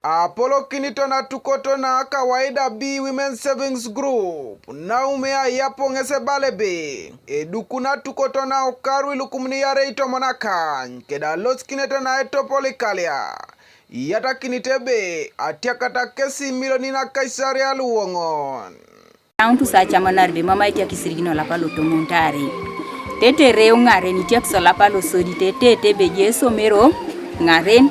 Apollo kinito na tukoto na kawaida B Women Savings Group na umea yapo ngese balebe edukuna tukoto na okaru ilukumni yare ito monakan keda los kinito na eto polikalia yata kinitebe atiakata kesi miloni na kaisari aluongon Auntu sacha manarbe mama itia kisirigino la palo tomontari tete reu ngare ni tiak sala palo sodi tete beje somero ngaren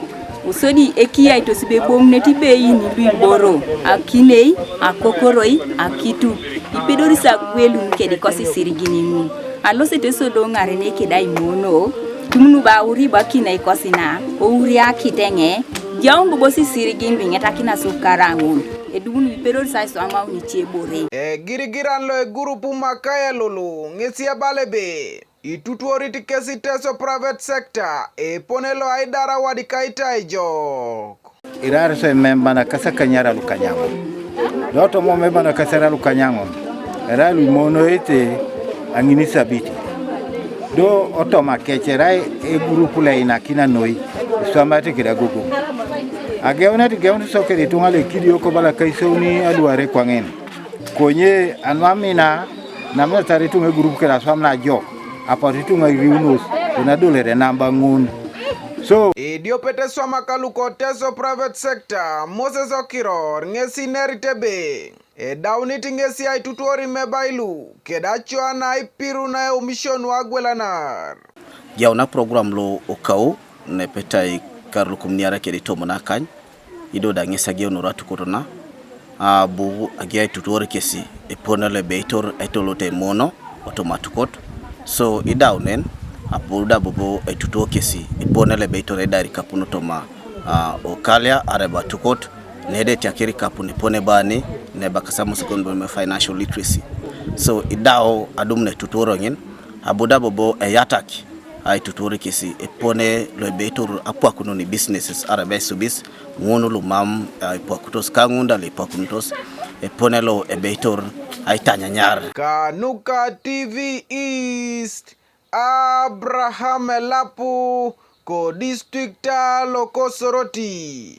usodi ekia itosibe bomneti beini biboro akinei akokoroi akitu ipedori sa gwelu nkedi kosi sirigini mu alose tesodo ngare ne kedai mono tumnu ba uri bakina ikosina uri akitenge jaungu bosi sirigin bingeta kina sukarangun edunu ipedori sa so ama uni chebore girigiran lo grupu makaya lulu ngesia balebe itutuoriti kesi teso private sector ponelo aidara wadikaita Aijaun irare so Imeeban na kasa kanyara lukanyango doto mo Imeeban na kasara lukanyango era lu mono ete angini sabiti do otoma kecherai grupu la inakina noi swamate kira gogo ageona tigeona sokere tungale kidio ko bala kaisoni aduare kwangen konye anwamina namna tare tunga grupu kira swamna jo apatitu ngariunus unadolere namba ngun so idiopete swama kaluko teso private sector Moses Okiror ngesi neritebe dauniti ngesi aitutuori mebailu kedachwa na ipiru na umishon wagwelanar yauna program lo okau ne petai karlu kumniara kedito monakany ido da ngesa geu ratu korona bu agia tutuori kesi eponale beitor etolote mono automaticot so idaunen apuda bobo etuto kesi iponele beitore dari kapuno toma okalia areba tukot nede tiakiri kapune pone bani ne bakasamu second financial literacy so idao adumne tutoro ngin abuda bobo eyataki ay tutoro kesi ipone lo beitor apwa kuno ni businesses araba subis ngono lu mam ipwa kutos kangunda le ipwa kunos ipone lo beitor ay tanyanyar Kanuka TV East Abraham Elapu ko districta Lokosoroti.